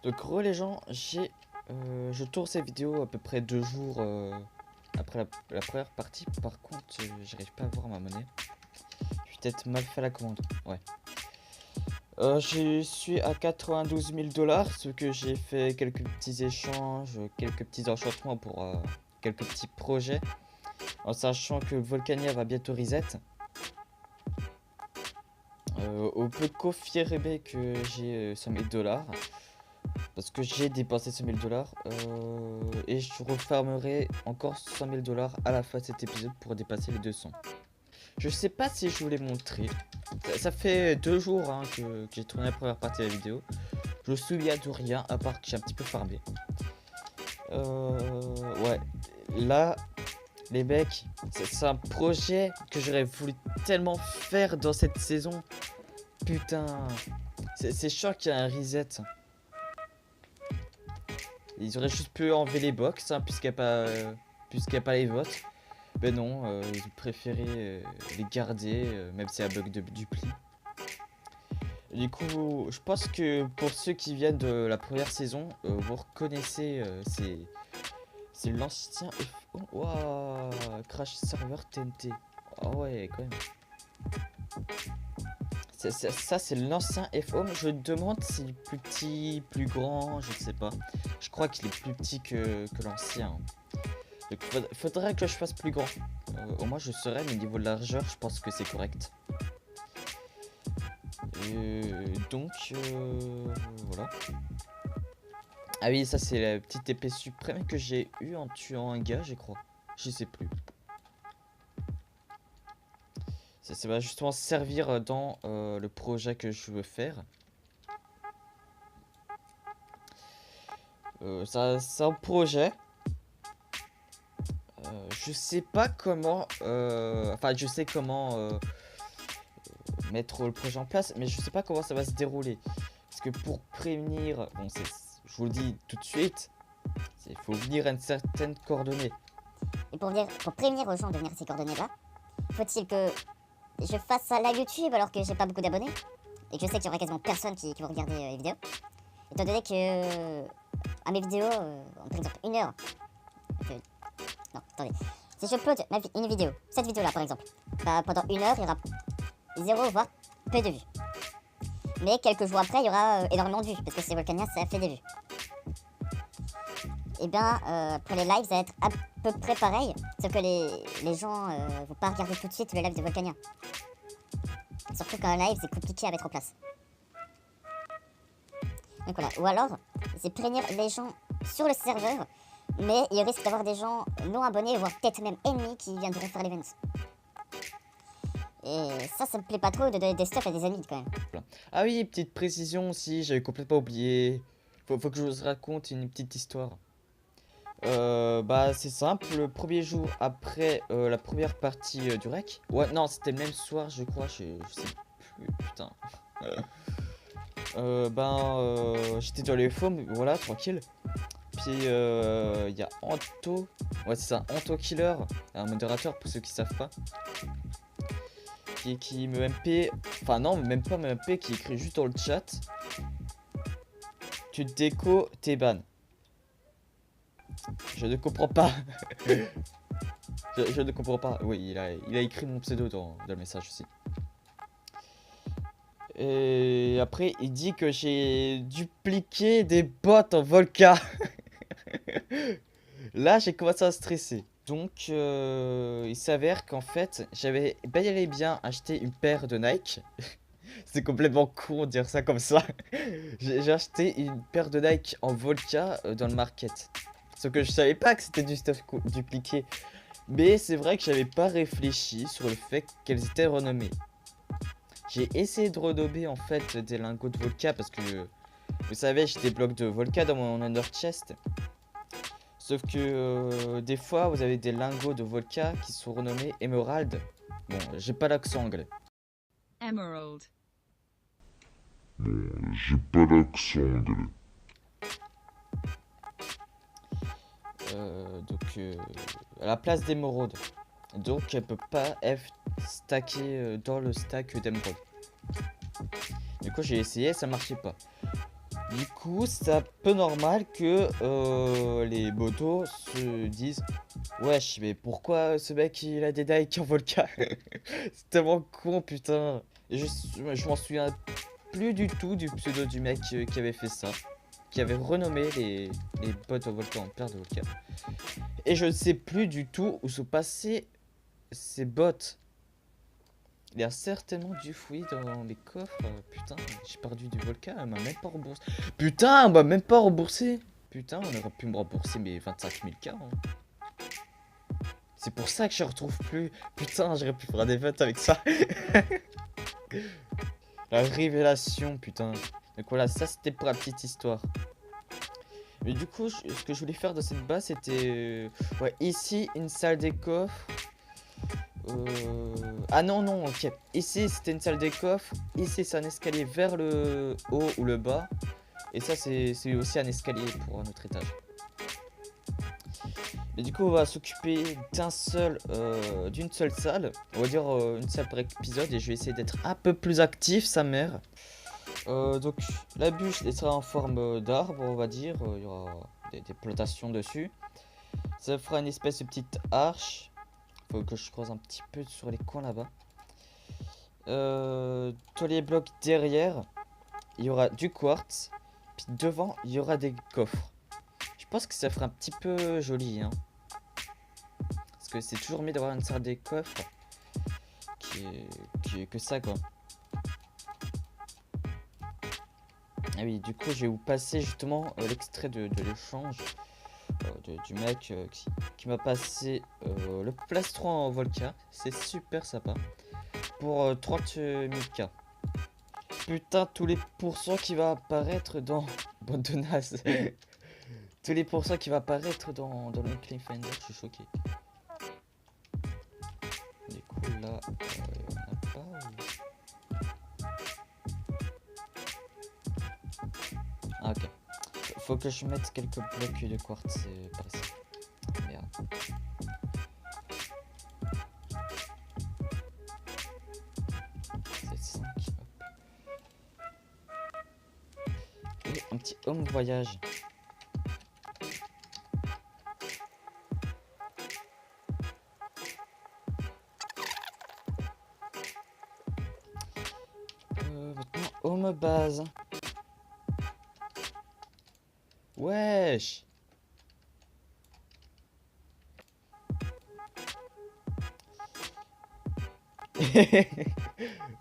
Donc les gens, je tourne cette vidéo à peu près 2 jours après la première partie. Par contre, j'arrive pas à voir ma monnaie. J'ai peut-être mal fait la commande. Ouais. Je suis à 92 000 $, ce que j'ai fait quelques petits échanges, quelques petits enchantements pour quelques petits projets, en sachant que Volcania va bientôt reset. On peut confirmer que j'ai 100 000 $. Parce que j'ai dépensé 100 000 $. Et je refermerai encore 100 000 $ à la fin de cet épisode pour dépasser les 200. Je sais pas si je vous l'ai montré. Ça fait 2 jours que j'ai tourné la première partie de la vidéo. Je me souviens de rien à part que j'ai un petit peu farmé. Ouais. Là, les mecs, c'est un projet que j'aurais voulu tellement faire dans cette saison. Putain. C'est chiant qu'il y a un reset. Ils auraient juste pu enlever les box, puisqu'il n'y a pas les votes. Mais non, ils ont préféré les garder, même si c'est un bug de dupli. Du coup, je pense que pour ceux qui viennent de la première saison, vous reconnaissez, c'est l'ancien F... Waouh, Crash Server TNT. Ah ouais, quand même. Ça, c'est l'ancien F-Home. Je me demande s'il est plus petit, plus grand, je ne sais pas. Je crois qu'il est plus petit que l'ancien. Donc, faudrait que je fasse plus grand. Au moins, je saurais, mais niveau de largeur, je pense que c'est correct. Donc, voilà. Ah oui, ça, c'est la petite épée suprême que j'ai eue en tuant un gars, je crois. Je sais plus. Ça va justement servir dans le projet que je veux faire. C'est un projet. Je sais pas comment. Enfin, je sais comment mettre le projet en place, mais je sais pas comment ça va se dérouler. Parce que pour prévenir, bon, je vous le dis tout de suite, il faut venir à une certaine coordonnée. Et pour prévenir aux gens de venir à ces coordonnées-là, faut-il que je fasse un live YouTube alors que j'ai pas beaucoup d'abonnés et que je sais qu'il y aura quasiment personne qui va regarder les vidéos. Étant donné que à mes vidéos, par exemple 1 heure. Non, attendez. Si je upload une vidéo, cette vidéo-là par exemple, bah, pendant 1 heure, il y aura 0 voire peu de vues. Mais quelques jours après, il y aura énormément de vues parce que c'est Volcania, ça fait des vues. Et bien, pour les lives, ça va être à peu près pareil, sauf que les gens vont pas regarder tout de suite le live de Volcania. Surtout qu'un live, c'est compliqué à mettre en place. Donc voilà, ou alors, c'est prévenir les gens sur le serveur, mais il risque d'avoir des gens non abonnés, voire peut-être même ennemis qui viendront faire l'event. Et ça me plaît pas trop de donner des stuff à des amis quand même. Ah oui, petite précision aussi, j'avais complètement oublié. Faut que je vous raconte une petite histoire. Bah c'est simple, le premier jour après la première partie du rec. Ouais, non, c'était le même soir, je crois, je sais plus, putain. J'étais dans les formes, voilà, tranquille. Puis il y a Anto, ouais c'est ça, Anto Killer, un modérateur pour ceux qui savent pas. Qui me MP, enfin non, même pas me MP, qui écrit juste dans le chat. Tu déco tes ban. Je ne comprends pas. je ne comprends pas. Oui, il a écrit mon pseudo dans le message aussi. Et après, il dit que j'ai dupliqué des bots en Volca. Là, j'ai commencé à stresser. Donc, il s'avère qu'en fait, j'avais bel et bien acheté une paire de Nike. C'est complètement con de dire ça comme ça. J'ai acheté une paire de Nike en Volca dans le market. Sauf que je savais pas que c'était du stuff dupliqué. Mais c'est vrai que j'avais pas réfléchi sur le fait qu'elles étaient renommées. J'ai essayé de renommer en fait des lingots de Volca parce que vous savez, j'ai des blocs de Volca dans mon under chest. Sauf que des fois vous avez des lingots de Volca qui sont renommés Emerald. Bon, j'ai pas l'accent anglais. Emerald. Bon, j'ai pas l'accent anglais. À la place d'émeraude. Donc elle peut pas être stackée dans le stack d'émeraude. Du coup j'ai essayé, ça marchait pas. Du coup, c'est un peu normal que les motos se disent wesh, mais pourquoi ce mec il a des dikes en Volca? C'est tellement con, putain. Et je m'en souviens plus du tout du pseudo du mec qui avait fait ça, qui avait renommé les bots en Volca en Père de Volca. Et je ne sais plus du tout où sont passés ces bots. Il y a certainement du fouiller dans les coffres. Putain, j'ai perdu du Volca, elle m'a même pas remboursé. Putain, elle m'a même pas remboursé. Putain, on aurait pu me rembourser mes 25 000 K. Hein. C'est pour ça que je retrouve plus. Putain, j'aurais pu faire des votes avec ça. La révélation, putain. Donc voilà, ça c'était pour la petite histoire. Mais du coup, ce que je voulais faire dans cette base, c'était... ouais, ici, une salle des coffres. Ah non, non, ok. Ici, c'était une salle des coffres. Ici, c'est un escalier vers le haut ou le bas. Et ça, c'est aussi un escalier pour un autre étage. Et du coup, on va s'occuper d'une seule salle. On va dire une salle par épisode. Et je vais essayer d'être un peu plus actif, sa mère. Donc, la bûche elle sera en forme d'arbre, on va dire. Il y aura des plantations dessus. Ça fera une espèce de petite arche. Faut que je creuse un petit peu sur les coins là-bas. Tous les blocs derrière, il y aura du quartz. Puis devant, il y aura des coffres. Je pense que ça fera un petit peu joli, hein. Parce que c'est toujours mieux d'avoir une salle des coffres que ça, quoi. Ah oui, du coup, je vais vous passer justement l'extrait de l'échange du mec qui m'a passé le plastron en Volca. C'est super sympa. Pour 30 000 K. Putain, tous les pourcents qui va apparaître dans... Bon, de naze. Tous les pourcents qui va apparaître dans le Cliffhanger, je suis choqué. Du coup, là, on n'a pas... Ah, ok. Faut que je mette quelques blocs de quartz par ici. Merde. C'est 5. Et un petit home voyage. Maintenant, home base. Wesh.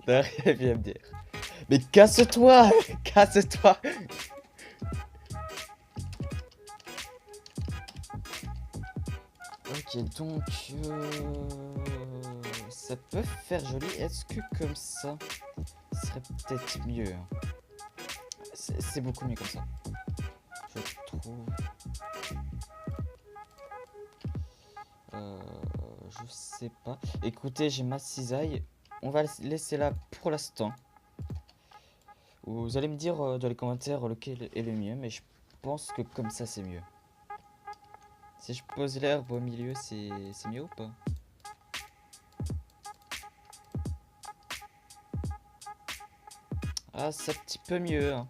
T'as rien à me dire. Mais casse-toi. Casse-toi. Ok, donc ça peut faire joli. Est-ce que comme ça, ce serait peut-être mieux? C'est beaucoup mieux comme ça, je trouve. Je sais pas. Écoutez, j'ai ma cisaille. On va laisser là pour l'instant. Vous allez me dire dans les commentaires lequel est le mieux, mais je pense que comme ça c'est mieux. Si je pose l'herbe au milieu, c'est mieux ou pas? Ah, c'est un petit peu mieux. Hein.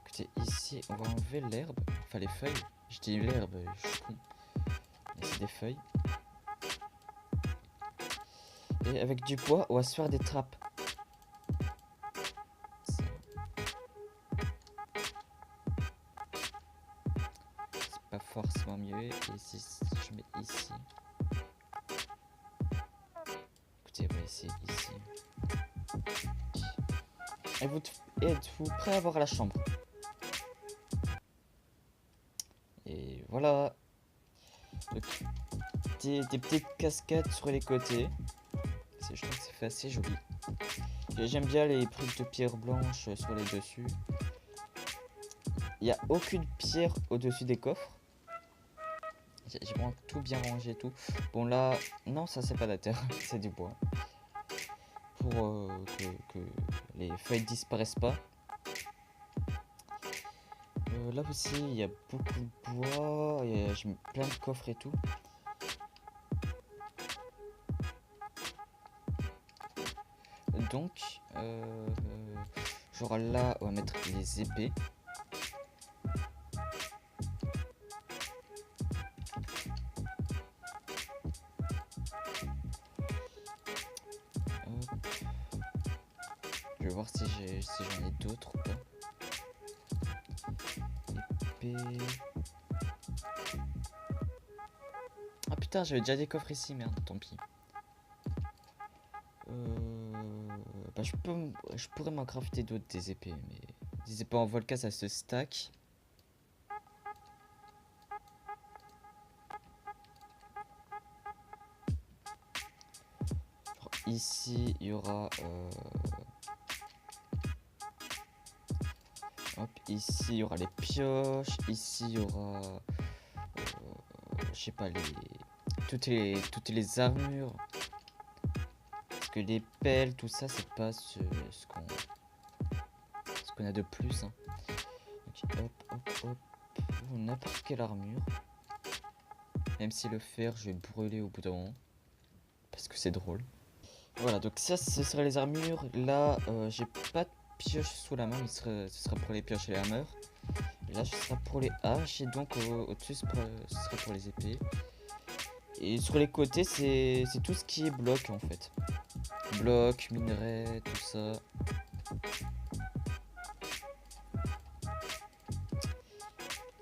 Écoutez, ici, on va enlever l'herbe. Enfin, les feuilles. Je dis l'herbe, je suis con. Mais c'est des feuilles. Et avec du bois, on va se faire des trappes. C'est pas forcément mieux. Et si je mets ici. Écoutez, on va essayer ici. Êtes-vous prêt à voir la chambre? Et voilà. Donc, des petites cascades sur les côtés. Je trouve que c'est fait assez joli. J'aime bien les briques de pierre blanche sur les dessus. Il n'y a aucune pierre au-dessus des coffres. J'ai vraiment tout bien rangé tout. Bon là, non ça c'est pas de la terre, c'est du bois. Pour que les feuilles disparaissent pas. Là aussi il y a beaucoup de bois. J'ai mis plein de coffres et tout. Donc, je Genre là, on va mettre les épées. Hop. Je vais voir si j'en ai d'autres ou pas. Épée. Ah putain, j'avais déjà des coffres ici, merde, tant pis. Bah je pourrais m'en crafter d'autres des épées, mais des épées en volca ça se stack. Alors, ici il y aura hop, ici il y aura les pioches, ici il y aura je sais pas toutes les armures. Parce que les pelles, tout ça, c'est pas ce qu'on a de plus. Hein. Donc, hop. N'importe quelle armure. Même si le fer, je vais brûler au bout d'un moment. Parce que c'est drôle. Voilà, donc ça, ce serait les armures. Là, j'ai pas de pioche sous la main, mais ce sera pour les pioches et les hammers. Et là, ce sera pour les haches. Et donc, au-dessus, ce sera pour les épées. Et sur les côtés, c'est tout ce qui est bloc, en fait. Bloc, minerai, tout ça.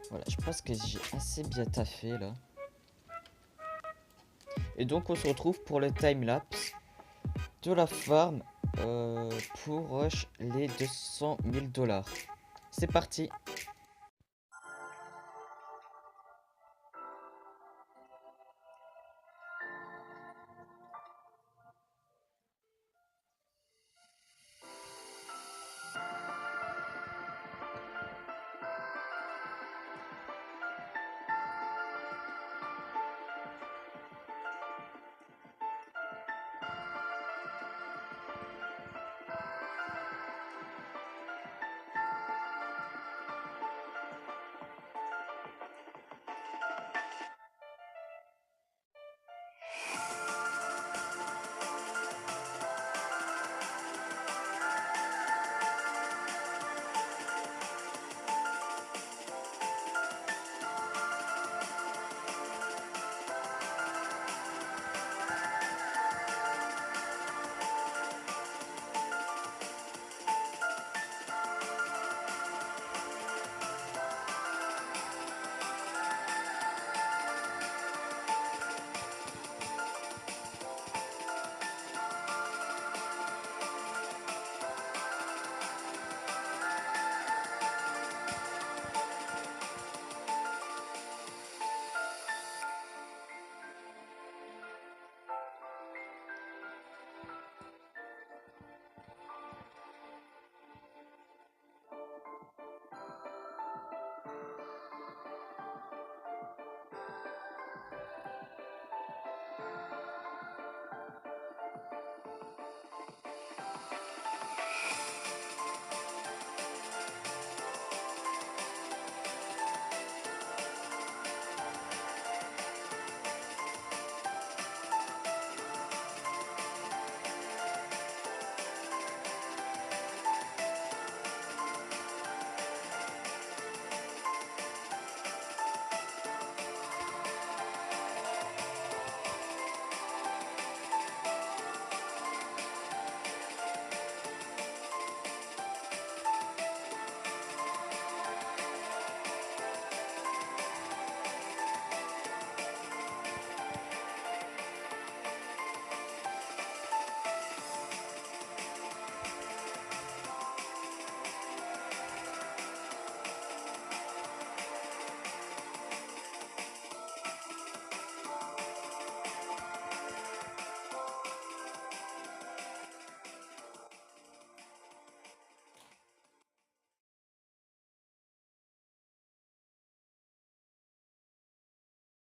Voilà, je pense que j'ai assez bien taffé là. Et donc on se retrouve pour le timelapse de la farm pour rush les 200 000 $. C'est parti.